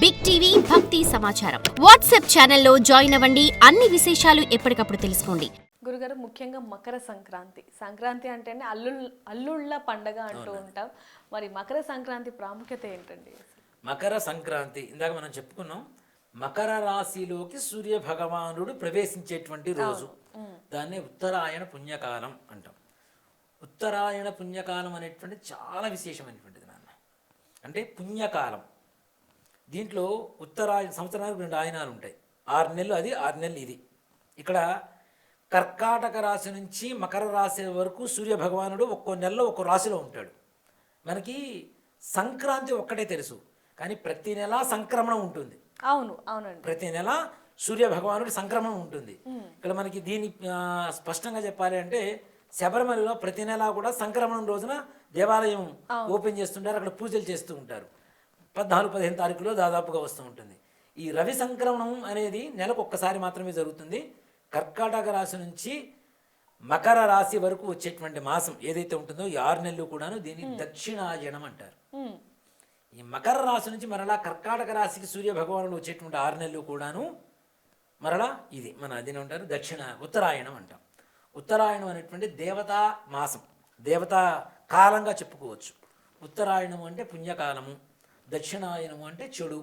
Big TV భక్తి సమాచారం WhatsApp ఛానల్లో జాయిన్ అవ్వండి. అన్ని విశేషాలు ఎప్పటికప్పుడు తెలుసుకోండి. గురుగారు, ముఖ్యంగా మకర సంక్రాంతి. సంక్రాంతి అంటేనే అల్లుళ్ళ పండగ అంటూ ఉంటాం. మరి మకర సంక్రాంతి ప్రాముఖ్యత ఏంటండి? మకర సంక్రాంతి ఇందాక మనం చెప్పుకున్నాం. మకర రాశిలోకి సూర్య భగవానుడు ప్రవేశించేటువంటి రోజు. దాన్ని ఉత్తరాయణ పుణ్యకాలం అంటాం. ఉత్తరాయణ పుణ్యకాలం అనేటువంటి చాలా విశేషమైనటువంటిది నాన్న. అంటే పుణ్యకాలం. దీంట్లో ఉత్తరాయణ సంవత్సరానికి 2 ఆయనాలు ఉంటాయి. 6 నెలలు అది, 6 నెలలు ఇది. ఇక్కడ కర్కాటక రాశి నుంచి మకర రాశి వరకు సూర్య భగవానుడు ఒక్కో నెలలో ఒక్కో రాశిలో ఉంటాడు. మనకి సంక్రాంతి ఒక్కటే తెలుసు, కానీ ప్రతి నెల సంక్రమణం ఉంటుంది. అవునండి, ప్రతి నెల సూర్య భగవానుడి సంక్రమణం ఉంటుంది. ఇక్కడ మనకి దీన్ని స్పష్టంగా చెప్పాలి అంటే, శబరిమలలో ప్రతి నెల కూడా సంక్రమణం రోజున దేవాలయం ఓపెన్ చేస్తుంటారు, అక్కడ పూజలు చేస్తూ ఉంటారు. 14-15 తారీఖులో దాదాపుగా వస్తూ ఉంటుంది. ఈ రవి సంక్రమణం అనేది నెలకు ఒక్కసారి మాత్రమే జరుగుతుంది. కర్కాటక రాశి నుంచి మకర రాశి వరకు వచ్చేటువంటి మాసం ఏదైతే ఉంటుందో ఈ 6 నెలలు కూడాను దీన్ని దక్షిణాయనం అంటారు. ఈ మకర రాశి నుంచి మరలా కర్కాటక రాశికి సూర్య భగవానుడు వచ్చేటువంటి 6 నెలలు కూడాను మరలా ఇది మన దీని ఉంటారు ఉత్తరాయణం అంటాం. ఉత్తరాయణం అనేటువంటి దేవతా మాసం, దేవతా కాలంగా చెప్పుకోవచ్చు. ఉత్తరాయణం అంటే పుణ్యకాలము, దక్షిణాయనము అంటే చెడు,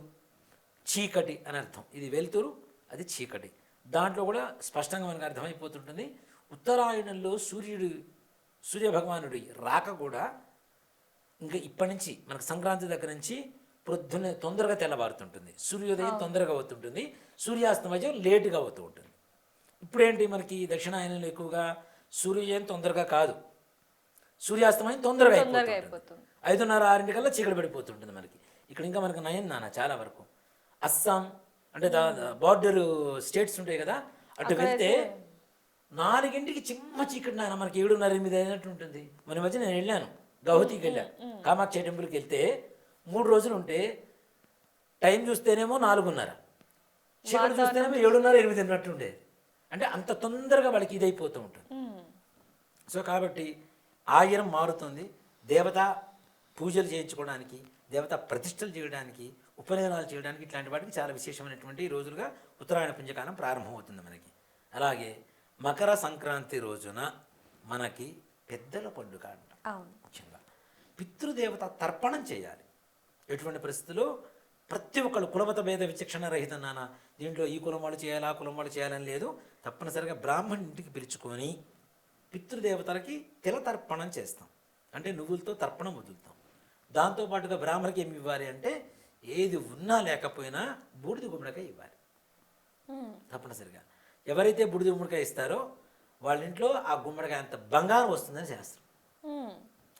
చీకటి అని అర్థం. ఇది వెలుతురు, అది చీకటి. దాంట్లో కూడా స్పష్టంగా మనకు అర్థమైపోతుంటుంది. ఉత్తరాయణంలో సూర్య భగవానుడి రాక కూడా ఇంకా ఇప్పటి నుంచి మనకు సంక్రాంతి దగ్గర నుంచి పొద్దున్నే తొందరగా తెల్లవారుతుంటుంది, సూర్యోదయం తొందరగా అవుతుంటుంది, సూర్యాస్తమయం లేటుగా అవుతూ ఉంటుంది. ఇప్పుడేంటి మనకి దక్షిణాయనంలో ఎక్కువగా సూర్యోదయం తొందరగా కాదు, సూర్యాస్తమయం తొందరగా అయిపోతుంది. 5:30-6 కల్లా చీకటి పడిపోతుంటుంది మనకి. ఇక్కడ ఇంకా మనకు నయం నాన్న చాలా వరకు. అస్సాం అంటే బార్డర్ స్టేట్స్ ఉంటాయి కదా, అటు వెళ్తే 4ంటికి చిమ్మ చీకటి నాన్న, మనకి 7:30-8 అయినట్టు ఉంటుంది. మన మధ్య నేను వెళ్ళాను, గౌహతికి వెళ్ళాను, కామాక్షి టెంపుల్కి వెళ్తే 3 రోజులు ఉంటే టైం చూస్తేనేమో 4:30, చీకటి చూస్తేనేమో 7:30-8 అన్నట్టు ఉండేది. అంటే అంత తొందరగా వాళ్ళకి ఇదైపోతూ ఉంటుంది. సో కాబట్టి ఆయిరం మారుతుంది. దేవత పూజలు చేయించుకోవడానికి, దేవత ప్రతిష్టలు చేయడానికి, ఉపనయనాలు చేయడానికి, ఇట్లాంటి వాటికి చాలా విశేషమైనటువంటి రోజులుగా ఉత్తరాయణ పుణ్యకాలం ప్రారంభమవుతుంది మనకి. అలాగే మకర సంక్రాంతి రోజున మనకి పెద్దల పండుగ అంటాం. ముఖ్యంగా పితృదేవత తర్పణం చేయాలి. ఎటువంటి పరిస్థితుల్లో ప్రతి ఒక్కళ్ళు కులమత భేద విచక్షణ రహితం నాన్న. దీంట్లో ఈ కులం వాళ్ళు చేయాలి, ఆ కులం వాళ్ళు చేయాలని లేదు. తప్పనిసరిగా బ్రాహ్మణ్ ఇంటికి పిలుచుకొని పితృదేవతలకి తిల తర్పణం చేస్తాం. అంటే నువ్వులతో తర్పణం వదులుతాం. దాంతోపాటుగా బ్రాహ్మణికి ఏమి ఇవ్వాలి అంటే, ఏది ఉన్నా లేకపోయినా బూడిద గుమ్మడికాయ ఇవ్వాలి తప్పనిసరిగా. ఎవరైతే బూడిద గుమ్మడికాయ ఇస్తారో వాళ్ళ ఇంట్లో ఆ గుమ్మడికాయ అంత బంగారం వస్తుందని శాస్త్రం.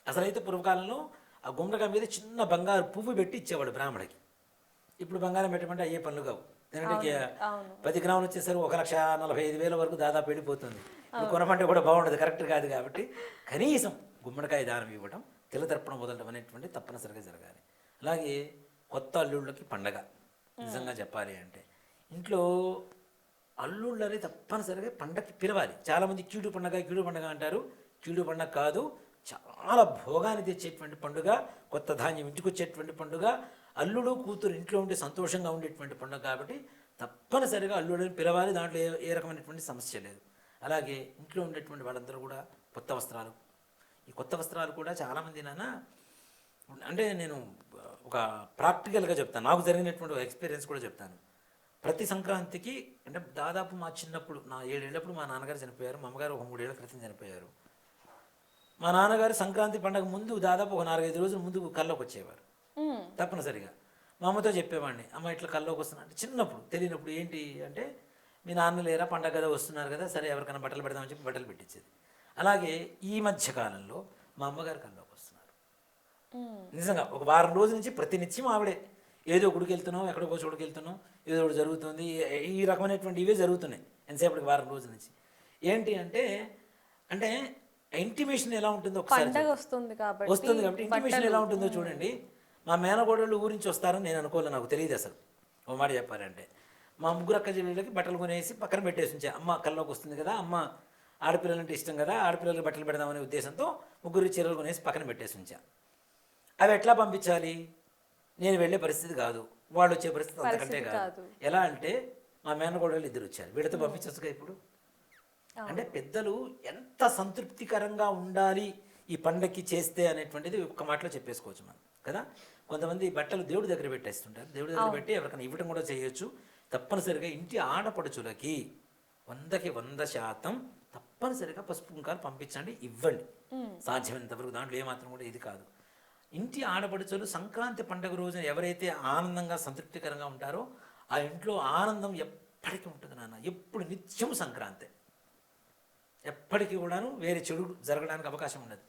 అసలైతే పూర్వకాలంలో ఆ గుమ్మడికాయ మీద చిన్న బంగారు పువ్వు పెట్టి ఇచ్చేవాడు బ్రాహ్మడికి. ఇప్పుడు బంగారం పెట్టమంటే అయ్యే పనులు కావు. ఎందుకంటే 10 గ్రాములు వచ్చేసరికి 1,45,000 వరకు దాదాపు వెళ్ళిపోతుంది. ఇప్పుడు కొనమంటే కూడా బాగుండదు, కరెక్ట్ కాదు. కాబట్టి కనీసం గుమ్మడికాయ దానం ఇవ్వడం, తిలతర్పణం వదలడం అనేటువంటి తప్పనిసరిగా జరగాలి. అలాగే కొత్త అల్లుళ్ళకి పండగ. నిజంగా చెప్పాలి అంటే ఇంట్లో అల్లుళ్ళని తప్పనిసరిగా పండగకి పిలవాలి. చాలామంది కీడు పండగ అంటారు. కీడు పండగ కాదు, చాలా భోగాన్ని తెచ్చేటువంటి పండుగ, కొత్త ధాన్యం ఇంటికి వచ్చేటువంటి పండుగ, అల్లుడు కూతురు ఇంట్లో ఉంటే సంతోషంగా ఉండేటువంటి పండుగ. కాబట్టి తప్పనిసరిగా అల్లుడిని పిలవాలి. దాంట్లో ఏ రకమైనటువంటి సమస్య లేదు. అలాగే ఇంట్లో ఉండేటువంటి వాళ్ళందరూ కూడా కొత్త వస్త్రాలు. ఈ కొత్త వస్త్రాలు కూడా చాలామంది నాన్న, అంటే నేను ఒక ప్రాక్టికల్గా చెప్తాను, నాకు జరిగినటువంటి ఒక ఎక్స్పీరియన్స్ కూడా చెప్తాను. ప్రతి సంక్రాంతికి అంటే దాదాపు మా చిన్నప్పుడు, నా 7 ఏళ్ళప్పుడు మా నాన్నగారు చనిపోయారు, మా అమ్మగారు ఒక 3 ఏళ్ల క్రితం చనిపోయారు. మా నాన్నగారు సంక్రాంతి పండుగ ముందు దాదాపు ఒక 4-5 రోజుల ముందు కల్లోకి వచ్చేవారు తప్పనిసరిగా. మా అమ్మతో చెప్పేవాడిని, అమ్మ ఇట్లా కల్లోకి వస్తున్నా అంటే. చిన్నప్పుడు తెలియనప్పుడు ఏంటి అంటే, మీ నాన్న లేరా, పండగ కదా వస్తున్నారు కదా, సరే ఎవరికైనా బట్టలు పెడదామని చెప్పి బట్టలు పెట్టించేది. అలాగే ఈ మధ్యకాలంలో మా అమ్మగారు కల్లోకి వస్తున్నారు. నిజంగా ఒక వారం రోజుల నుంచి ప్రతినిత్యం ఆవిడే ఏదో గుడికి వెళ్తున్నాం, ఎక్కడికో చోటుకి వెళ్తున్నాం, ఏదో ఒకటి జరుగుతుంది. ఈ రకమైనటువంటి ఇవే జరుగుతున్నాయి ఎంతసేపటికి, వారం రోజుల నుంచి. ఏంటి అంటే అంటే ఇంటిమేషన్ ఎలా ఉంటుందో ఒకసారి వస్తుంది కాబట్టి ఇంటిమేషన్ ఎలా ఉంటుందో చూడండి. మా మేనగోడళ్ళు ఊరించి వస్తారని నేను అనుకోలేదు, నాకు తెలియదు అసలు. ఒక మాట చెప్పాలంటే, మా ముగ్గురు అక్క చెల్లెళ్ళకి బట్టలు కొనేసి పక్కన పెట్టేసి ఉంచా. అమ్మ కల్లోకి వస్తుంది కదా, అమ్మ ఆడపిల్లలంటే ఇష్టం కదా, ఆడపిల్లలకి బట్టలు పెడదామనే ఉద్దేశంతో ముగ్గురు చీరలు కొనేసి పక్కన పెట్టేసి ఉంచా. అవి ఎట్లా పంపించాలి? నేను వెళ్ళే పరిస్థితి కాదు. వాళ్ళు వచ్చే పరిస్థితి అంతకంటే పరిస్థితి కాదు. కాదు. ఎలా అంటే మా మేనకోడళ్ళు ఇద్దరు వచ్చారు, వీళ్ళతో పంపించచ్చుగా ఇప్పుడు. అంటే పెద్దలు ఎంత సంతృప్తికరంగా ఉండాలి ఈ పండక్కి చేస్తే అనేటువంటిది ఒక్క మాటలో చెప్పేసుకోవచ్చు మనం కదా. కొంతమంది బట్టలు దేవుడి దగ్గర పెట్టేస్తుంటారు, దేవుడి దగ్గర పెట్టి ఎవరికైనా ఇవ్వడం కూడా చేయొచ్చు. తప్పనిసరిగా ఇంటి ఆడపడుచులకి 100కి 100% తప్పనిసరిగా పసుపు కుంకాలు పంపించండి, ఇవ్వండి సాధ్యమైనంత వరకు. దాంట్లో ఏమాత్రం కూడా ఇది కాదు. ఇంటి ఆడపడుచులు సంక్రాంతి పండుగ రోజున ఎవరైతే ఆనందంగా సంతృప్తికరంగా ఉంటారో ఆ ఇంట్లో ఆనందం ఎప్పటికీ ఉంటుంది నాన్న. ఎప్పుడు నిత్యం సంక్రాంతి, ఎప్పటికీ కూడాను వేరే చెడు జరగడానికి అవకాశం ఉండదు.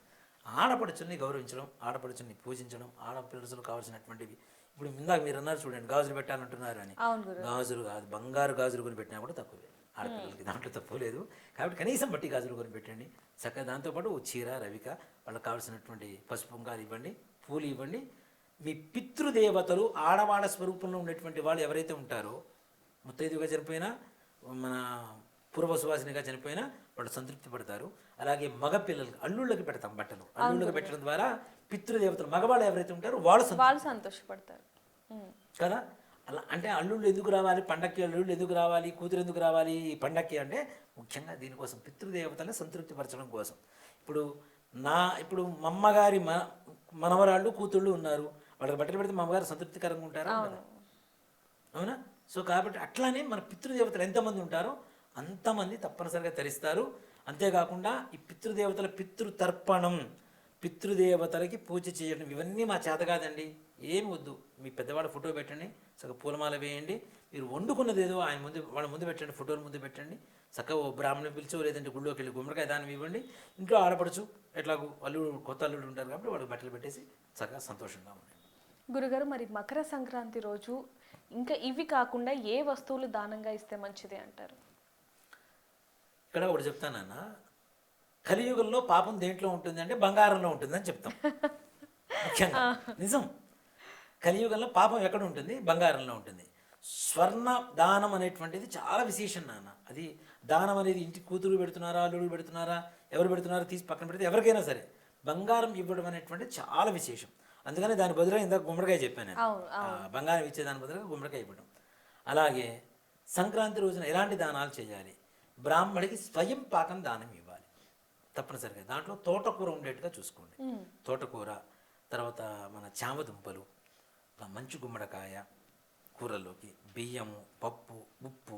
ఆడపడుచుల్ని గౌరవించడం, ఆడపడుచుల్ని పూజించడం, ఆడపడుచులు కావాల్సినటువంటివి. ఇప్పుడు ఇందాక మీరు అన్నారు చూడండి, గాజులు పెట్టాలంటున్నారు అని. గాజులు కాదు, బంగారు గాజులు కొని పెట్టినా కూడా తక్కువే ఆడపిల్లలకి, దాంట్లో తప్పు లేదు. కాబట్టి కనీసం బట్టి గాజులు కొని పెట్టండి చక్కగా. దాంతోపాటు చీర రవిక వాళ్ళకి కావాల్సినటువంటి పసుపు కుంకాలు ఇవ్వండి, పూలు ఇవ్వండి. మీ పితృదేవతలు ఆడవాళ్ళ స్వరూపంలో ఉండేటువంటి వాళ్ళు ఎవరైతే ఉంటారో, ముత్తైదుగా చనిపోయినా మన పూర్వ సువాసినిగా చనిపోయినా వాళ్ళు సంతృప్తి పడతారు. అలాగే మగపిల్లలకి అల్లుళ్ళకి పెడతాం బట్టలు, అల్లుళ్ళకి పెట్టడం ద్వారా పితృదేవతలు మగవాళ్ళు ఎవరైతే ఉంటారో వాళ్ళు సంతోషపడతారు కదా. అలా అంటే అల్లుళ్ళు ఎందుకు రావాలి పండక్కి, అల్లుళ్ళు ఎందుకు రావాలి, కూతురు ఎందుకు రావాలి ఈ పండక్కి అంటే ముఖ్యంగా దీనికోసం, పితృదేవతలను సంతృప్తిపరచడం కోసం. ఇప్పుడు మా అమ్మగారి మనవరాళ్ళు కూతుళ్ళు ఉన్నారు, వాళ్ళకి బట్టలు పెడితే మా అమ్మగారు సంతృప్తికరంగా ఉంటారా? అవునా? సో కాబట్టి అట్లానే మన పితృదేవతలు ఎంతమంది ఉంటారో అంతమంది తప్పనిసరిగా తరిస్తారు. అంతేకాకుండా ఈ పితృదేవతల పితృతర్పణం, పితృదేవతలకి పూజ చేయడం, ఇవన్నీ మా చేత కాదండి, ఏమి వద్దు. మీ పెద్దవాళ్ళ ఫోటో పెట్టండి, చక్కగా పూలమాల వేయండి, మీరు వండుకున్నది ఏదో ఆయన ముందు వాళ్ళ ముందు పెట్టండి, ఫోటోల ముందు పెట్టండి, చక్కగా ఓ బ్రాహ్మణుని పిలిచో లేదంటే గుళ్ళోకి వెళ్ళి గుమ్మడికాయ దానం ఇవ్వండి. ఇంట్లో ఆడపడుచు ఎట్లాగూ అల్లుడు కొత్త అల్లుడు ఉంటారు కాబట్టి వాళ్ళకి బట్టలు పెట్టేసి చక్కగా సంతోషంగా ఉండండి. గురుగారు, మరి మకర సంక్రాంతి రోజు ఇంకా ఇవి కాకుండా ఏ వస్తువులు దానంగా ఇస్తే మంచిది అంటారు? ఇక్కడ ఒకటి చెప్తానన్న, కలియుగంలో పాపం దేంట్లో ఉంటుంది అంటే బంగారంలో ఉంటుందని చెప్తాం. ముఖ్యంగా నిజం, కలియుగంలో పాపం ఎక్కడ ఉంటుంది? బంగారంలో ఉంటుంది. స్వర్ణ దానం అనేటువంటిది చాలా విశేషం నాన్న. అది దానం అనేది ఇంటి కూతురు పెడుతున్నారా, అల్లుడు పెడుతున్నారా, ఎవరు పెడుతున్నారో తీసి పక్కన పెడితే ఎవరికైనా సరే బంగారం ఇవ్వడం అనేటువంటిది చాలా విశేషం. అందుకని దాని బదులుగా ఇందాక గుమ్మడికాయ చెప్పాను నేను, బంగారం ఇచ్చే దాని బదులుగా గుమ్మడికాయ ఇవ్వడం. అలాగే సంక్రాంతి రోజున ఎలాంటి దానాలు చేయాలి? బ్రాహ్మడికి స్వయం పాకం దానం ఇవ్వాలి తప్పనిసరిగా. దాంట్లో తోటకూర ఉండేట్టుగా చూసుకోండి. తోటకూర, తర్వాత మన చామ దుంపలు, మంచు గుమ్మడికాయ కూరల్లోకి, బియ్యము, పప్పు, ఉప్పు,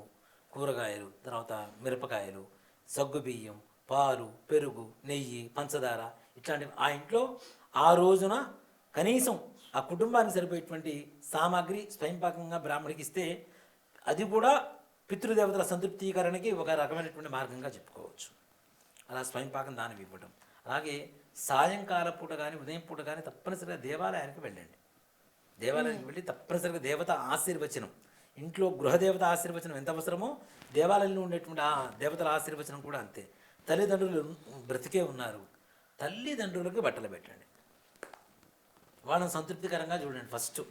కూరగాయలు, తర్వాత మిరపకాయలు, సగ్గు బియ్యం, పాలు, పెరుగు, నెయ్యి, పంచదార, ఇట్లాంటివి ఆ ఇంట్లో ఆ రోజున కనీసం ఆ కుటుంబానికి సరిపోయేటువంటి సామాగ్రి స్వయంపాకంగా బ్రాహ్మడికి ఇస్తే అది కూడా పితృదేవతల సంతృప్తీకరణకి ఒక రకమైనటువంటి మార్గంగా చెప్పుకోవచ్చు. అలా స్వయంపాకం దానం ఇవ్వడం. అలాగే సాయంకాల పూట కానీ ఉదయం పూట కానీ తప్పనిసరిగా దేవాలయానికి వెళ్ళండి. దేవాలయానికి వెళ్ళి తప్పనిసరిగా దేవత ఆశీర్వచనం, ఇంట్లో గృహదేవత ఆశీర్వచనం ఎంత అవసరమో దేవాలయంలో ఉండేటువంటి ఆ దేవతల ఆశీర్వచనం కూడా అంతే. తల్లిదండ్రులు బ్రతికే ఉన్నారు, తల్లిదండ్రులకు బట్టలు పెట్టండి, వాళ్ళని సంతృప్తికరంగా చూడండి. ఫస్ట్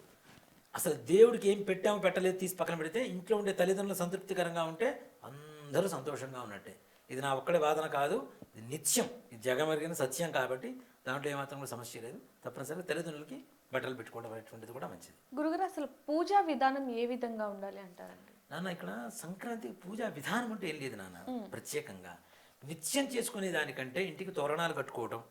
అసలు దేవుడికి ఏం పెట్టామో పెట్టలేదు తీసి పక్కన పెడితే ఇంట్లో ఉండే తల్లిదండ్రులు సంతృప్తికరంగా ఉంటే అందరూ సంతోషంగా ఉన్నట్టే. ఇది నా ఒక్కడే వాదన కాదు, ఇది నిత్యం, ఇది జగమెరిగిన సత్యం. కాబట్టి దాంట్లో ఏమాత్రం కూడా సమస్య లేదు. తప్పనిసరిగా తల్లిదండ్రులకి బట్టలు పెట్టుకోవడం అనేటువంటిది కూడా మంచిది. గురుగారు, అసలు పూజా విధానం ఏ విధంగా ఉండాలి అంటారండి? నాన్న, ఇక్కడ సంక్రాంతి పూజా విధానం అంటే ఏం లేదు నాన్న. ప్రత్యేకంగా నిత్యం చేసుకునే దానికంటే ఇంటికి తోరణాలు కట్టుకోవటం,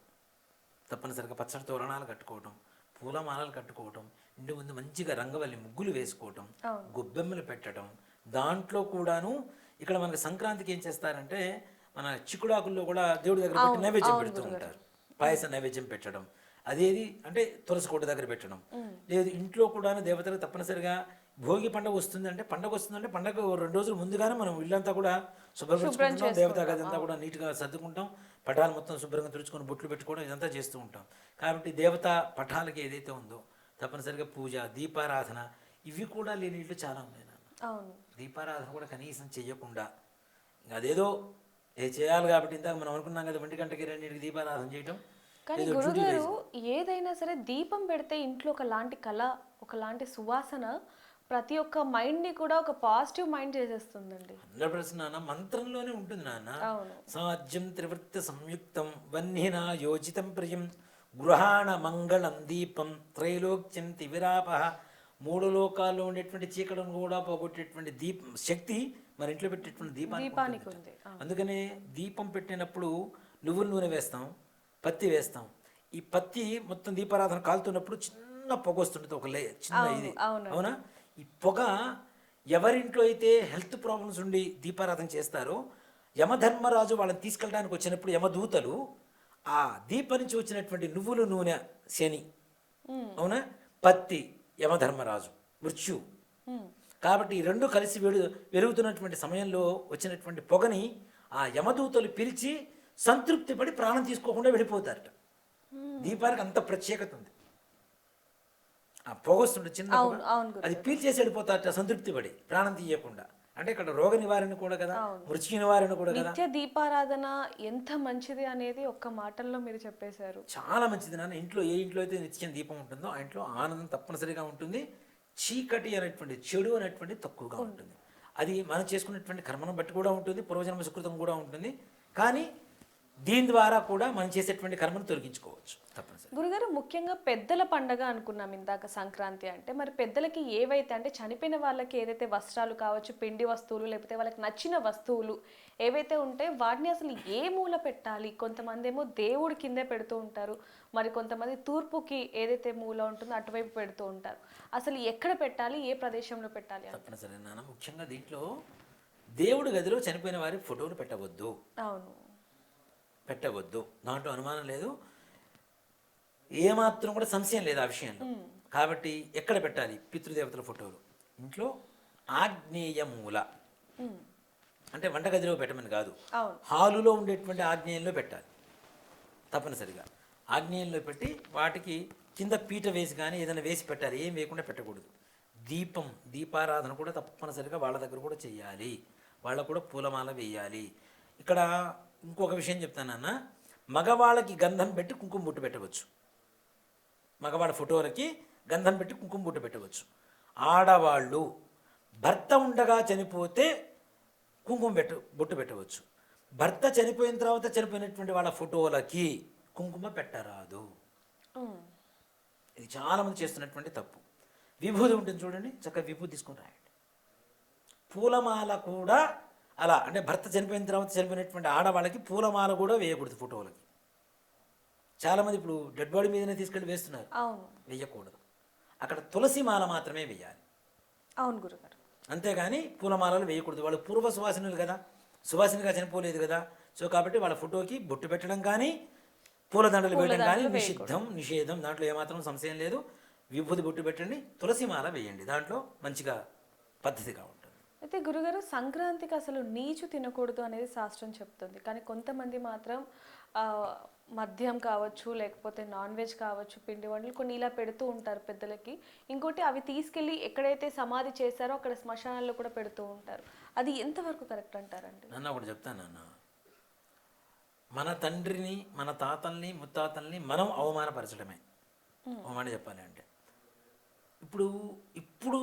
తప్పనిసరిగా పచ్చడి తోరణాలు కట్టుకోవటం, పూలమాలలు కట్టుకోవటం, ఇంటి ముందు మంచిగా రంగవల్లి ముగ్గులు వేసుకోవటం, గొబ్బెమ్మలు పెట్టడం. దాంట్లో కూడాను ఇక్కడ మనకి సంక్రాంతికి ఏం చేస్తారంటే మన చిక్కుడాకుల్లో కూడా దేవుడి దగ్గర పెట్టి నైవేద్యం పెడుతూ ఉంటారు. పాయసం నైవేద్యం పెట్టడం, అదేది అంటే తులసి కోట దగ్గర పెట్టడం. లేదు ఇంట్లో కూడా దేవతలకు తప్పనిసరిగా భోగి పండుగ వస్తుందంటే పండగ 2 రోజులు ముందుగానే మనం ఇల్లంతా కూడా శుభ్రపరచుకుంటాం, దేవతా గది అంతా కూడా నీట్గా సర్దుకుంటాం, పటాలు మొత్తం శుభ్రంగా తుడుచుకొని బొట్లు పెట్టుకోవడం ఇదంతా చేస్తూ ఉంటాం. కాబట్టి దేవతా పటాలకి ఏదైతే ఉందో తప్పనిసరిగా పూజ, దీపారాధన ఇవి కూడా లేని ఇళ్ళు చాలా ఉన్నాయి నాన్న. దీపారాధన కూడా కనీసం చెయ్యకుండా అదేదో చేయాలి కాబట్టి ఇందాక మనం అనుకున్నాం కదా 1 గంటకి 2 దీపారాధన చేయటం. కానీ గురుగారు, ఏదైనా సరే దీపం పెడితే ఇంట్లో ఒకలాంటి కళ, ఒకలాంటి సువాసన ప్రతి ఒక్క మైండ్ని కూడా ఒక పాజిటివ్ మైండ్ చేసేస్తుందండి. 100% నాన్న, మంత్రంలోనే ఉంటుంది నాన్న. సాధ్యం త్రివృత్త సంయుక్తం వన్హినా యోజితం ప్రియం గృహాణ మంగళం దీపం త్రైలోక్యంతి విరాప మూడు లోకాల్లో ఉండేటువంటి చీకటిని కూడా పోగొట్టేటువంటి శక్తి మన ఇంట్లో పెట్టేటువంటి దీపానికి ఉంది. అందుకనే దీపం పెట్టినప్పుడు నువ్వుల నూనె వేస్తాం, పత్తి వేస్తాం. ఈ పత్తి మొత్తం దీపారాధన కాలుతున్నప్పుడు చిన్న పొగ వస్తుంటుంది, ఒక చిన్న ఇది, అవునా? ఈ పొగ ఎవరింట్లో అయితే హెల్త్ ప్రాబ్లమ్స్ ఉండి దీపారాధన చేస్తారో యమధర్మరాజు వాళ్ళని తీసుకెళ్ళడానికి వచ్చినప్పుడు యమదూతలు ఆ దీపం నుంచి వచ్చినటువంటి నువ్వుల నూనె శని, అవునా, పత్తి యమధర్మరాజు మృత్యు, కాబట్టి ఈ రెండు కలిసి వెలుగుతున్నటువంటి సమయంలో వచ్చినటువంటి పొగని ఆ యమదూతలు పిలిచి సంతృప్తి పడి ప్రాణం తీసుకోకుండా వెళ్ళిపోతారట. దీపానికి అంత ప్రత్యేకత ఉంది. ఆ పొగ వస్తుండే చిన్న పొగ, అది పీల్చేసి వెళ్ళిపోతారట సంతృప్తి పడి ప్రాణం తీయకుండా. అంటే ఇక్కడ రోగ నివారణ కూడా కదా, మృత్యు నివారణ కూడా కదా. నిత్య దీపారాధన ఎంత మంచిది అనేది ఒక్క మాటల్లో మీరు చెప్పేశారు. చాలా మంచిది నాన్న. ఇంట్లో ఏ ఇంట్లో అయితే నిత్యం దీపం ఉంటుందో ఆ ఇంట్లో ఆనందం తప్పనిసరిగా ఉంటుంది. చీకటి అనేటువంటి చెడు అనేటువంటి తక్కువగా ఉంటుంది. అది మనం చేసుకున్నటువంటి కర్మను బట్టి కూడా ఉంటుంది, పూర్వజన్మ సుకృతం కూడా ఉంటుంది. కానీ దీని ద్వారా కూడా మనం చేసేటువంటి కర్మను తొలగించుకోవచ్చు తప్పనిసరి. గురుగారు, ముఖ్యంగా పెద్దల పండగ అనుకున్నాం ఇందాక సంక్రాంతి అంటే. మరి పెద్దలకి ఏవైతే అంటే చనిపోయిన వాళ్ళకి ఏదైతే వస్త్రాలు కావచ్చు, పిండి వస్తువులు, లేకపోతే వాళ్ళకి నచ్చిన వస్తువులు ఏవైతే ఉంటాయో వాటిని అసలు ఏ మూల పెట్టాలి? కొంతమంది ఏమో దేవుడి కిందే పెడుతూ ఉంటారు, మరి కొంతమంది తూర్పుకి ఏదైతే మూల ఉంటుందో అటువైపు పెడుతూ ఉంటారు. అసలు ఎక్కడ పెట్టాలి, ఏ ప్రదేశంలో పెట్టాలి? తప్పనిసరి నాన్న. ముఖ్యంగా దీంట్లో దేవుడి గదిలో చనిపోయిన వారి ఫోటోలు పెట్టవద్దు. అవును, పెట్టవద్దు, దాంట్లో అనుమానం లేదు, ఏమాత్రం కూడా సంశయం లేదు ఆ విషయంలో. కాబట్టి ఎక్కడ పెట్టాలి? పితృదేవతల ఫోటోలు ఇంట్లో ఆగ్నేయ మూల, అంటే వంటగదిలో పెట్టమని కాదు, హాలులో ఉండేటువంటి ఆగ్నేయంలో పెట్టాలి తప్పనిసరిగా. ఆగ్నేయంలో పెట్టి వాటికి కింద పీట వేసి కానీ ఏదైనా వేసి పెట్టాలి, ఏం వేయకుండా పెట్టకూడదు. దీపారాధన కూడా తప్పనిసరిగా వాళ్ళ దగ్గర కూడా చేయాలి, వాళ్ళకు కూడా పూలమాల వేయాలి. ఇక్కడ ఇంకొక విషయం చెప్తానన్న, మగవాళ్ళకి గంధం పెట్టి కుంకుమ బొట్టు పెట్టవచ్చు, మగవాళ్ళ ఫోటోలకి గంధం పెట్టి కుంకుమ బొట్టు పెట్టవచ్చు. ఆడవాళ్ళు భర్త ఉండగా చనిపోతే కుంకుమ బొట్టు పెట్టవచ్చు. భర్త చనిపోయిన తర్వాత చనిపోయినటువంటి వాళ్ళ ఫోటోలకి కుంకుమ పెట్టరాదు. ఇది చాలామంది చేస్తున్నటువంటి తప్పు. విభూది ఉంటుంది చూడండి, చక్కగా విభూది తీసుకుని రాయండి. పూలమాల కూడా అలా, అంటే భర్త చనిపోయిన తర్వాత చనిపోయినటువంటి ఆడవాళ్ళకి పూలమాల కూడా వేయకూడదు ఫోటోలకి. చాలామంది ఇప్పుడు డెడ్ బాడీ మీదనే తీసుకెళ్ళి వేస్తున్నారు, వేయకూడదు. అక్కడ తులసి మాల మాత్రమే వేయాలి. అవును గురుగారు. అంతేగాని పూలమాలలు వేయకూడదు. వాళ్ళు పూర్వ సువాసినులు కదా, సువాసినిగా చనిపోలేదు కదా. సో కాబట్టి వాళ్ళ ఫోటోకి బొట్టు పెట్టడం కానీ పూలదండలు వేయడం కానీ నిషేధం. దాంట్లో ఏమాత్రం సంశయం లేదు. విభూతి బొట్టు పెట్టండి, తులసి మాల వేయండి, దాంట్లో మంచిగా పద్ధతిగా ఉంటుంది. అయితే గురుగారు, సంక్రాంతికి అసలు నీచు తినకూడదు అనేది శాస్త్రం చెప్తుంది. కానీ కొంతమంది మాత్రం మద్యం కావచ్చు, లేకపోతే నాన్ వెజ్ కావచ్చు, పిండి వంటలు కొన్ని ఇలా పెడుతూ ఉంటారు పెద్దలకి. ఇంకోటి అవి తీసుకెళ్ళి ఎక్కడైతే సమాధి చేశారో అక్కడ శ్మశానాల్లో కూడా పెడుతూ ఉంటారు. అది ఎంతవరకు కరెక్ట్ అంటారండి? నన్ను ఒకటి చెప్తాను నాన్న, మన తండ్రిని, మన తాతల్ని, ముత్తాతల్ని మనం అవమానపరచడమే. అవమానం చెప్పాలి అంటే ఇప్పుడు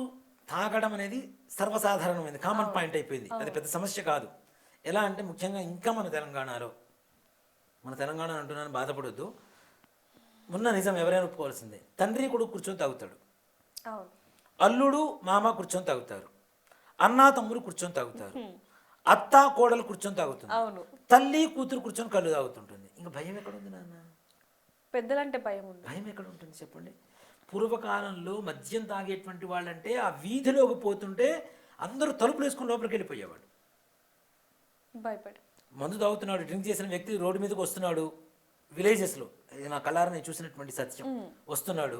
తాగడం అనేది సర్వసాధారణమైంది, కామన్ పాయింట్ అయిపోయింది. అది పెద్ద సమస్య కాదు. ఎలా అంటే ముఖ్యంగా ఇంకా మన తెలంగాణ అంటున్నాను, బాధపడొద్దు. మొన్న నిజం ఎవరైనా ఒప్పుకోవాల్సిందే. తండ్రి కొడుకు కూర్చొని తాగుతాడు, అల్లుడు మామ కూర్చొని తాగుతారు, అన్నా తమ్ముడు కూర్చొని తాగుతారు, అత్త కోడలు కూర్చొని తాగుతుంది, తల్లి కూతురు కూర్చొని కళ్ళు తాగుతుంటుంది. ఇంకా భయం ఎక్కడ ఉంది నాన్న? పెద్దలంటే భయం ఎక్కడ ఉంటుంది చెప్పండి? పూర్వకాలంలో మద్యం తాగేటువంటి వాళ్ళంటే ఆ వీధిలోకి పోతుంటే అందరూ తలుపులు వేసుకుని లోపలికి వెళ్ళిపోయేవాడు. భయపడి మందు తాగుతున్నాడు, డ్రింక్ చేసిన వ్యక్తి రోడ్డు మీదకి వస్తున్నాడు, విలేజెస్లో, ఇది నా కళ్ళారా నేను చూసినటువంటి సత్యం. వస్తున్నాడు,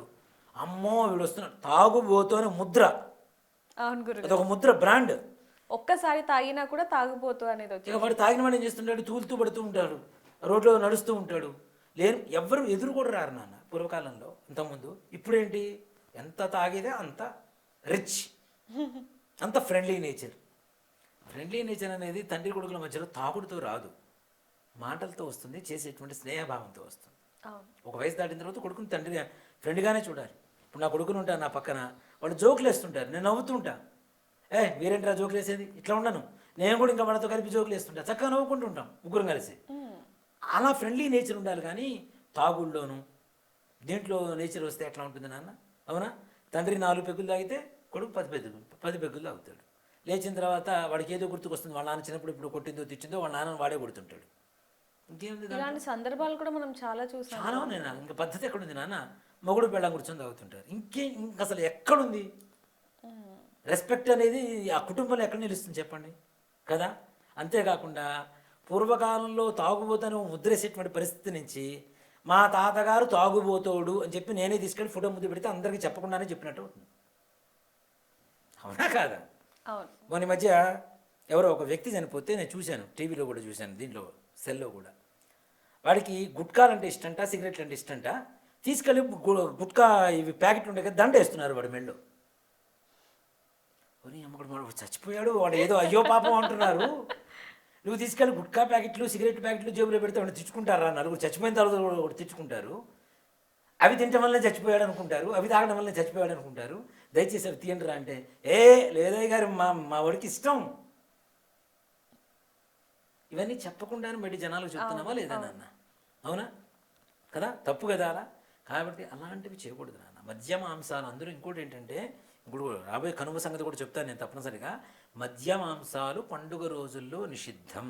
అమ్మో వీడు వస్తున్నాడు, తాగుబోతోనే ముద్ర, అదొక ముద్ర, బ్రాండ్. ఒక్కసారి తాగినా కూడా తాగుబోతు అనేది వచ్చి ఇక వాడు తాగిన వాడు ఏం చేస్తుంటాడు, తూలుతూ పడుతూ ఉంటాడు, రోడ్లో నడుస్తూ ఉంటాడు. ఎవరు ఎదురు కూడా రారు నాన్న పూర్వకాలంలో, ఇంతకుముందు. ఇప్పుడేంటి, ఎంత తాగేదే అంత రిచ్, అంత ఫ్రెండ్లీ నేచర్. ఫ్రెండ్లీ నేచర్ అనేది తండ్రి కొడుకుల మధ్యలో తాగుడుతో రాదు, మాటలతో వస్తుంది, చేసేటువంటి స్నేహభావంతో వస్తుంది. ఒక వయసు దాటిన తర్వాత కొడుకుని తండ్రి ఫ్రెండ్గానే చూడాలి. ఇప్పుడు నా కొడుకుని ఉంటాను నా పక్కన, వాళ్ళు జోకులు వేస్తుంటారు, నేను నవ్వుతుంటా, మీరేంటి రా జోకులు వేసేది, ఇట్లా ఉండను. నేను కూడా ఇంకా వాళ్ళతో కలిపి జోకులు వేస్తుంటా, చక్కగా నవ్వుకుంటూ ఉంటాం ముగ్గురం కలిసి. అలా ఫ్రెండ్లీ నేచర్ ఉండాలి. కానీ తాగుళ్ళలోను దీంట్లో నేచర్ వస్తే ఎట్లా ఉంటుంది నాన్న? అవునా? తండ్రి 4 పెగ్గులు తాగితే కొడుకు 10 పెగ్గులు తాగుతాడు. లేచిన తర్వాత వాడికి ఏదో గుర్తుకొస్తుంది, వాళ్ళ నాన్న చిన్నప్పుడు ఇప్పుడు కొట్టిందో తిచ్చిందో వాళ్ళ నాన్న వాడే కొడుతుంటాడు. ఇంకేముంది దాంట్లో? ఇలాంటి సందర్భాలు కూడా మనం చాలా చూసాం. చాలా ఉన్నాయి నాన్న. ఇంకా పద్ధతి ఎక్కడుంది నాన్న? మొగుడు పెళ్ళం కూర్చొని తాగుతుంటారు. ఇంక అసలు ఎక్కడుంది రెస్పెక్ట్ అనేది? ఆ కుటుంబంలో ఎక్కడ నిలుస్తుంది చెప్పండి కదా. అంతేకాకుండా పూర్వకాలంలో తాగుబోతను ముద్రేసేటువంటి పరిస్థితి నుంచి మా తాతగారు తాగుబోతోడు అని చెప్పి నేనే తీసుకెళ్ళి ఫోటో ముద్దు పెడితే అందరికీ చెప్పకుండానే చెప్పినట్టు అవుతుంది. అవునా కాదా? అవును. మొన్న మధ్య ఎవరో ఒక వ్యక్తి చనిపోతే నేను చూశాను, టీవీలో కూడా చూశాను, దీంట్లో సెల్లో కూడా. వాడికి గుట్కాలంటే ఇష్టంట, సిగరెట్లు అంటే ఇష్టంట. తీసుకెళ్ళి గుట్కా ఇవి ప్యాకెట్లు ఉండే కదా దండ వేస్తున్నారు వాడు మెళ్ళు. వాడు చచ్చిపోయాడు, వాడు ఏదో అయ్యో పాపం అంటున్నారు. నువ్వు తీసుకెళ్ళి గుట్కా ప్యాకెట్లు సిగరెట్ ప్యాకెట్లు జేబులో పెడితే వాడు తెచ్చుకుంటారా? నలుగురు చచ్చిపోయిన తర్వాత కూడా తెచ్చుకుంటారు. అవి తినడం వల్లనే చచ్చిపోయాడు అనుకుంటారు, అవి తాగడం వల్లనే చచ్చిపోయాడు అనుకుంటారు. దయచేసి అవి తీయండిరా అంటే, లేదయ్య గారు మా వాడికి ఇష్టం. ఇవన్నీ చెప్పకుండానే బయట జనాలకు చెప్తున్నామా లేదా నాన్న? అవునా కదా? తప్పు కదా అలా. కాబట్టి అలాంటివి చేయకూడదు నాన్న. మద్య మాంసాలు అందరూ. ఇంకోటి ఏంటంటే, ఇప్పుడు రాబోయే కనుమ సంగతి కూడా చెప్తాను నేను తప్పనిసరిగా. మద్య మాంసాలు పండుగ రోజుల్లో నిషిద్ధం.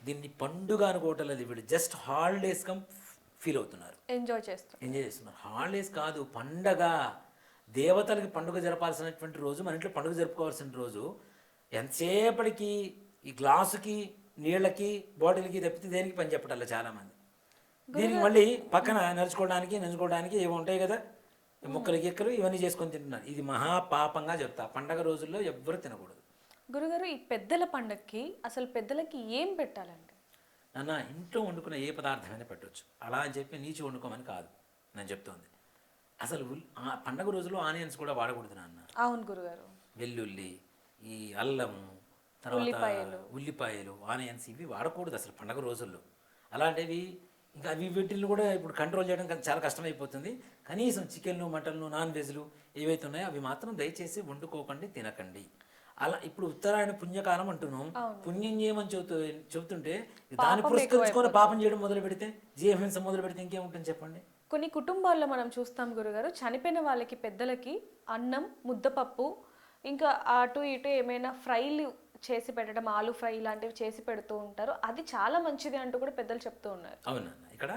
దీన్ని పండుగ అనుకోవటం లేదు, వీళ్ళు జస్ట్ హాలిడేస్ కమ్ ఫీల్ అవుతున్నారు, ఎంజాయ్ చేస్తున్నారు. హాలిడేస్ కాదు, పండగ. దేవతలకి పండుగ జరపాల్సినటువంటి రోజు, మన ఇంట్లో పండుగ జరుపుకోవాల్సిన రోజు. ఎంతసేపటికి ఈ గ్లాసుకి నీళ్ళకి బాటిల్కి తప్పితే దేనికి పని చెప్పటల్లా చాలామంది. దీనికి మళ్ళీ పక్కన నడుచుకోవడానికి ఏవో ఉంటాయి కదా, ముక్కలు గిక్కలు ఇవన్నీ చేసుకొని తింటున్నారు. ఇది మహాపాపంగా చెప్తా. పండగ రోజుల్లో ఎవ్వరు తినకూడదు. గురుగారు, ఈ పెద్దల పండగకి అసలు పెద్దలకి ఏం పెట్టాలండి? నాన్న, ఇంట్లో వండుకున్న ఏ పదార్థమైనా పెట్టవచ్చు. అలా అని చెప్పి నీచి వండుకోమని కాదు నేను చెప్తోంది. అసలు ఆ పండగ రోజుల్లో ఆనియన్స్ కూడా వాడకూడదు నాన్న. అవును గురుగారు. వెల్లుల్లి, ఈ అల్లము, తర్వాత ఉల్లిపాయలు, ఆనియన్స్ ఇవి వాడకూడదు అసలు పండగ రోజుల్లో. అలాంటివి ఇంకా అవి వీటిని కూడా ఇప్పుడు కంట్రోల్ చేయడం చాలా కష్టమైపోతుంది. కనీసం చికెన్లు, మటన్లు, నాన్ వెజ్లు ఏవైతే ఉన్నాయో అవి మాత్రం దయచేసి వండుకోకండి, తినకండి. అలా ఇప్పుడు ఉత్తరాయణ పుణ్యకాలం అంటున్నాం, పుణ్యం చేయమని చెబుతుంటే దాన్ని పురస్కరించుకొని పాపం చేయడం మొదలు పెడితే, జీవహింస మొదలు పెడితే ఇంకేముంటుంది చెప్పండి. కొన్ని కుటుంబాల్లో మనం చూస్తాం గురుగారు, చనిపోయిన వాళ్ళకి పెద్దలకి అన్నం, ముద్దపప్పు, ఇంకా అటు ఇటు ఏమైనా ఫ్రైలు చేసి పెట్టడం, ఆలు ఫ్రై ఇలాంటివి చేసి పెడుతూ ఉంటారు. అది చాలా మంచిది అంటూ కూడా పెద్దలు చెప్తూ ఉన్నారు. అవునన్న, ఇక్కడ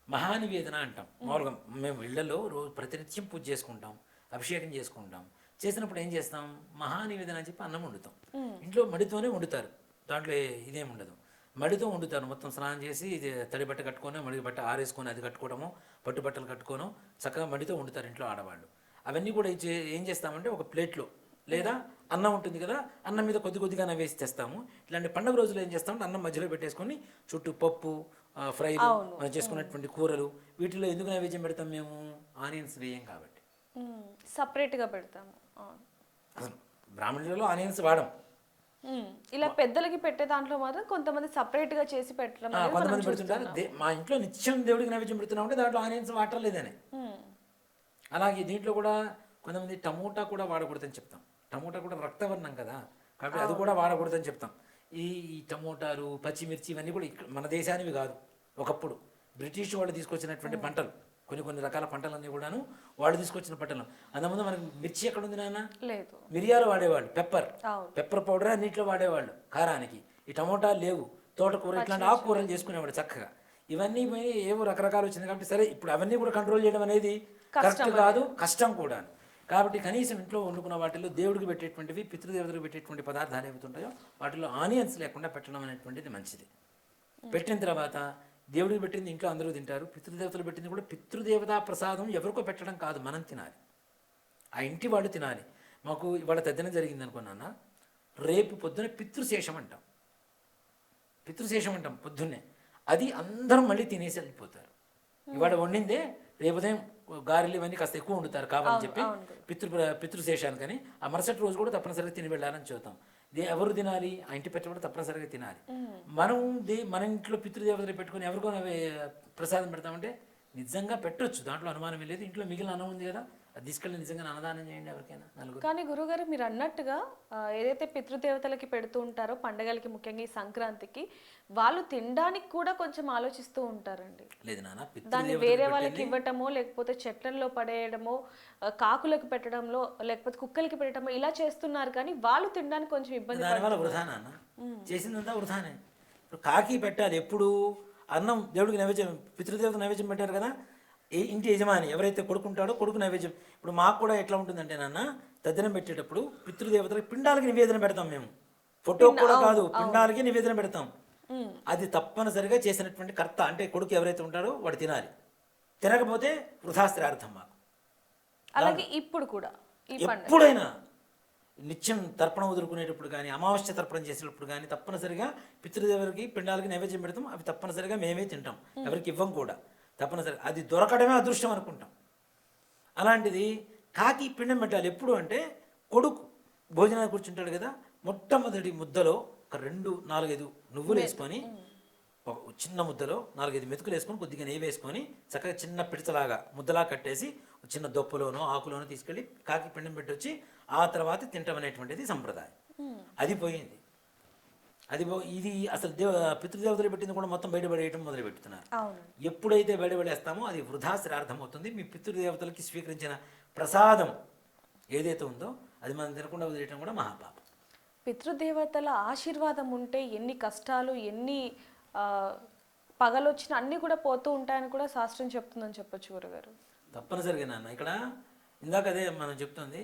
మహానివేదన అంటాం. మామూలుగా మేము ఇళ్లలో రోజు ప్రతినిత్యం పూజ చేసుకుంటాం, అభిషేకం చేసుకుంటాం. చేసినప్పుడు ఏం చేస్తాం? మహానివేదన అని చెప్పి అన్నం వండుతాం. ఇంట్లో మడితోనే వండుతారు, దాంట్లో ఇదేం ఉండదు. మడితో వండుతారు. మొత్తం స్నానం చేసి తడి బట్ట కట్టుకొని, మడి బట్ట ఆరేసుకొని అది కట్టుకోవడము, పట్టుబట్టలు కట్టుకోవడం, చక్కగా మడితో వండుతారు ఇంట్లో ఆడవాళ్ళు. అవన్నీ కూడా ఏం చేస్తామంటే ఒక ప్లేట్లో, లేదా అన్నం ఉంటుంది కదా, అన్నం మీద కొద్దిగా నవ్వేసి తెస్తాము. ఇలాంటి పండుగ రోజులు ఏం చేస్తామంటే అన్నం మధ్యలో పెట్టేసుకొని చుట్టూ పప్పు, ఫ్రైలు, చేసుకున్నటువంటి కూరలు, వీటిలో ఎందుకు నైవేద్యం పెడతాం మేము? ఆనియన్స్ వేయం కాబట్టి సపరేట్గా పెడతాము. అసలు బ్రాహ్మణులలో ఆనియన్స్ వాడం. ఇలా పెద్దలకి పెట్టే దాంట్లో మాత్రం కొంతమంది సపరేట్గా చేసి పెట్టడం, కొంతమంది పెడుతుంటారు. మా ఇంట్లో నిత్యం దేవుడికి నైవేద్యం పెడుతున్నాం అంటే దాంట్లో ఆనియన్స్ వాటర్ లేదని. అలాగే దీంట్లో కూడా కొంతమంది టమోటా కూడా వాడకూడదని చెప్తాం. టమోటా కూడా రక్తవర్ణం కదా, కాబట్టి అది కూడా వాడకూడదని చెప్తాం. ఈ టమోటాలు, పచ్చిమిర్చి ఇవన్నీ కూడా మన దేశానివి కాదు. ఒకప్పుడు బ్రిటిష్ వాళ్ళు తీసుకొచ్చినటువంటి పంటలు, కొన్ని రకాల పంటలన్నీ కూడాను వాళ్ళు తీసుకొచ్చిన పంటలు. అంతకుముందు మనకి మిర్చి ఎక్కడ ఉంది నాన్న? లేదు. మిరియాలు వాడేవాళ్ళు, పెప్పర్ పౌడర్ అన్నింటిలో వాడేవాళ్ళు కారానికి. ఈ టమోటాలు లేవు, తోటకూర ఇట్లాంటి ఆకుకూరలు చేసుకునేవాడు చక్కగా. ఇవన్నీ ఏవో రకరకాలు వచ్చింది కాబట్టి సరే, ఇప్పుడు అవన్నీ కూడా కంట్రోల్ చేయడం అనేది కరెక్ట్ కాదు, కష్టం కూడా. కాబట్టి కనీసం ఇంట్లో వండుకున్న వాటిల్లో దేవుడికి పెట్టేటువంటివి, పితృదేవతలకు పెట్టేటువంటి పదార్థాలు ఏవైతుంటాయో వాటిలో ఆనియన్స్ లేకుండా పెట్టడం అనేటువంటిది మంచిది. పెట్టిన తర్వాత దేవుడికి పెట్టింది ఇంట్లో అందరూ తింటారు, పితృదేవతలు పెట్టింది కూడా పితృదేవతా ప్రసాదం ఎవరికో పెట్టడం కాదు, మనం తినాలి, ఆ ఇంటి వాళ్ళు తినాలి. మాకు ఇవాళ తద్దినం జరిగింది అనుకున్నాను, రేపు పొద్దున పితృశేషం అంటాం పొద్దున్నే. అది అందరం మళ్ళీ తినేసి వెళ్ళిపోతారు. ఇవాళ వండిందే రేపు ఉదయం గారెలు ఇవన్నీ కాస్త ఎక్కువ వండుతారు కావాలని చెప్పి పితృశేషానికని. ఆ మరుసటి రోజు కూడా తప్పనిసరిగా తిని వెళ్ళాలని చెబుతాం. ఎవరు తినాలి? ఆ ఇంటి పెట్టబడి తప్పనిసరిగా తినాలి. మన ఇంట్లో పితృదేవతలు పెట్టుకుని ఎవరికో ప్రసాదం పెడతామంటే నిజంగా పెట్టొచ్చు, దాంట్లో అనుమానం లేదు. ఇంట్లో మిగిలిన అన్నం ఉంది కదా, అది తీసుకెళ్ళి నిజంగా అన్నదానం చేయండి ఎవరికైనా నలుగురు. కానీ గురుగారు మీరు అన్నట్టుగా ఏదైతే పితృదేవతలకి పెడుతూ ఉంటారో పండగలకి, ముఖ్యంగా ఈ సంక్రాంతికి, వాళ్ళు తినడానికి కూడా కొంచెం ఆలోచిస్తూ ఉంటారండి. లేదు నాన్న, దాన్ని వేరే వాళ్ళకి ఇవ్వటమో, లేకపోతే చెట్లలో పడేయడమో, కాకులకు పెట్టడంలో, లేకపోతే కుక్కలకి పెట్టడమో ఇలా చేస్తున్నారు. కానీ వాళ్ళు తినడానికి కొంచెం ఇబ్బంది దానివల్ల వృధా నాన్న, చేసిందంతా వృధానే. ఇప్పుడు కాకి పెట్టాలి ఎప్పుడు అన్నం దేవుడికి నైవేద్యం, పితృదేవత నైవేద్యం పెట్టారు కదా, ఇంటి యజమాని ఎవరైతే కొడుకుంటాడో కొడుకు నైవేద్యం. ఇప్పుడు మాకు కూడా ఎట్లా ఉంటుందంటే నాన్న, తద్దినం పెట్టేటప్పుడు పితృదేవతలకు పిండాలకి నివేదన పెడతాం మేము, ఫోటో కూడా కాదు, పిండాలకి నివేదన పెడతాం. అది తప్పనిసరిగా చేసినటువంటి కర్త అంటే కొడుకు ఎవరైతే ఉంటాడో వాడు తినాలి, తినకపోతే వృధాశ్రార్థం మాకు. అలాగే ఇప్పుడు కూడా ఎప్పుడైనా నిత్యం తర్పణం వదులుకునేటప్పుడు కానీ, అమావాస్య తర్పణం చేసేటప్పుడు కానీ తప్పనిసరిగా పితృదేవులకి పిండాలకి నైవేద్యం పెడతాం. అవి తప్పనిసరిగా మేమే తింటాం, ఎవరికి ఇవ్వం కూడా. తప్పనిసరి అది దొరకడమే అదృష్టం అనుకుంటాం. అలాంటిది కాకి పిండం పెట్టాలి ఎప్పుడు అంటే, కొడుకు భోజనానికి కూర్చుంటాడు కదా, మొట్టమొదటి ముద్దలో ఒక 2-4-5 నువ్వులు వేసుకొని, ఒక చిన్న ముద్దలో 4-5 మెతుకులు వేసుకొని, కొద్దిగా నెయ్యి వేసుకొని, చక్కగా చిన్న పిడచలాగా ముద్దలా కట్టేసి చిన్న దొప్పలోనో ఆకులోనో తీసుకెళ్ళి కాకి పిండం పెట్టి వచ్చి ఆ తర్వాత తింటాం అనేటువంటిది సంప్రదాయం. అది పోయింది. ఇది అసలు పితృదేవతలు పెట్టింది కూడా మొత్తం బయటపడేయటం మొదలు పెడుతున్నారు. ఎప్పుడైతే బయటపడేస్తామో అది వృధా శ్రార్థం అవుతుంది. మీ పితృదేవతలకి స్వీకరించిన ప్రసాదం ఏదైతే ఉందో అది మనం తినకుండా వదిలేయటం కూడా మహాపాపం. పితృదేవతల ఆశీర్వాదం ఉంటే ఎన్ని కష్టాలు, ఎన్ని పగలొచ్చినా అన్నీ కూడా పోతూ ఉంటాయని కూడా శాస్త్రం చెప్తుందని చెప్పొచ్చు గురుగారు. తప్పనిసరిగా నాన్న, ఇక్కడ ఇందాక అదే మనం చెప్తుంది,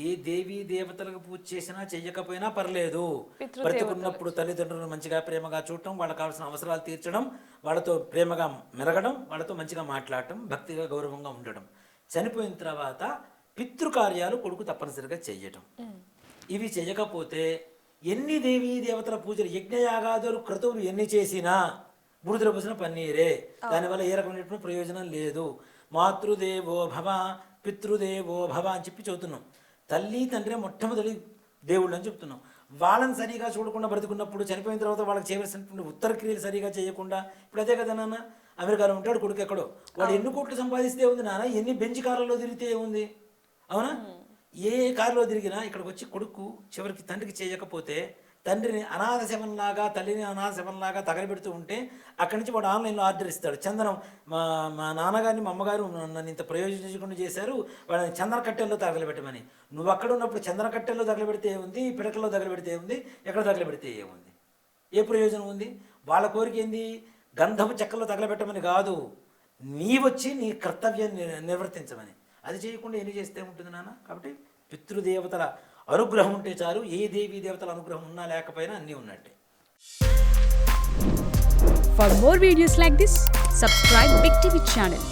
ఏ దేవీ దేవతలకు పూజ చేసినా చెయ్యకపోయినా పర్లేదు, బ్రతికున్నప్పుడు తల్లిదండ్రులను మంచిగా ప్రేమగా చూడటం, వాళ్ళకి కావాల్సిన అవసరాలు తీర్చడం, వాళ్ళతో ప్రేమగా మెరగడం, వాళ్ళతో మంచిగా మాట్లాడటం, భక్తిగా గౌరవంగా ఉండడం. చనిపోయిన తర్వాత పితృకార్యాలు కొడుకు తప్పనిసరిగా చెయ్యటం. ఇవి చెయ్యకపోతే ఎన్ని దేవీ దేవతల పూజలు, యజ్ఞయాగాదులు క్రతువులు ఎన్ని చేసినా బుడిదల పోసిన పన్నీరే, దానివల్ల ఏ రకమైనటువంటి ప్రయోజనం లేదు. మాతృదేవో భవ పితృదేవో భవ అని చెప్పి చెబుతున్నాం. తల్లి తండ్రి మొట్టమొదటి దేవుళ్ళు అని చెప్తున్నాం. వాళ్ళని సరిగా చూడకుండా బ్రతుకున్నప్పుడు చనిపోయిన తర్వాత వాళ్ళకి చేయవలసినటువంటి ఉత్తర క్రియలు సరిగా చేయకుండా, ఇప్పుడు అదే కదా నాన్న, అమెరికాలో ఉంటాడు కొడుకు ఎక్కడో, వాడు ఎన్ని కోట్లు సంపాదిస్తే ఉంది నాన్న, ఎన్ని బెంచ్ కార్లలో తిరిగితే ఉంది, అవునా? ఏ కారులో తిరిగినా ఇక్కడికి వచ్చి కొడుకు చివరికి తండ్రికి చేయకపోతే, తండ్రిని అనాథ శవంలాగా తల్లిని అనాథ శవంలాగా తగలబెడుతూ ఉంటే అక్కడి నుంచి వాడు ఆన్లైన్లో ఆర్డర్ ఇస్తాడు, చందనం మా నాన్నగారిని మా అమ్మగారు నన్ను ఇంత ప్రయోజనకుండా చేశారు, వాళ్ళని చందన కట్టెల్లో తగలబెట్టమని. నువ్వు అక్కడ ఉన్నప్పుడు చందన కట్టెల్లో తగలబెడితే ఏముంది, పిడకల్లో తగలబెడితే ఏముంది, ఎక్కడ తగలబెడితే ఏముంది, ఏ ప్రయోజనం ఉంది? వాళ్ళ కోరిక ఏంది? గంధపు చెక్కల్లో తగలబెట్టమని కాదు, నీ వచ్చి నీ కర్తవ్యాన్ని నిర్వర్తించమని. అది చేయకుండా ఎన్ని చేస్తే ఉంటుంది నాన్న. కాబట్టి పితృదేవతల అనుగ్రహం ఉంటే చాలు, ఏ దేవీ దేవతల అనుగ్రహం ఉన్నా లేకపోయినా అన్నీ ఉన్నట్టే. For more videos like this, subscribe Big TV channel.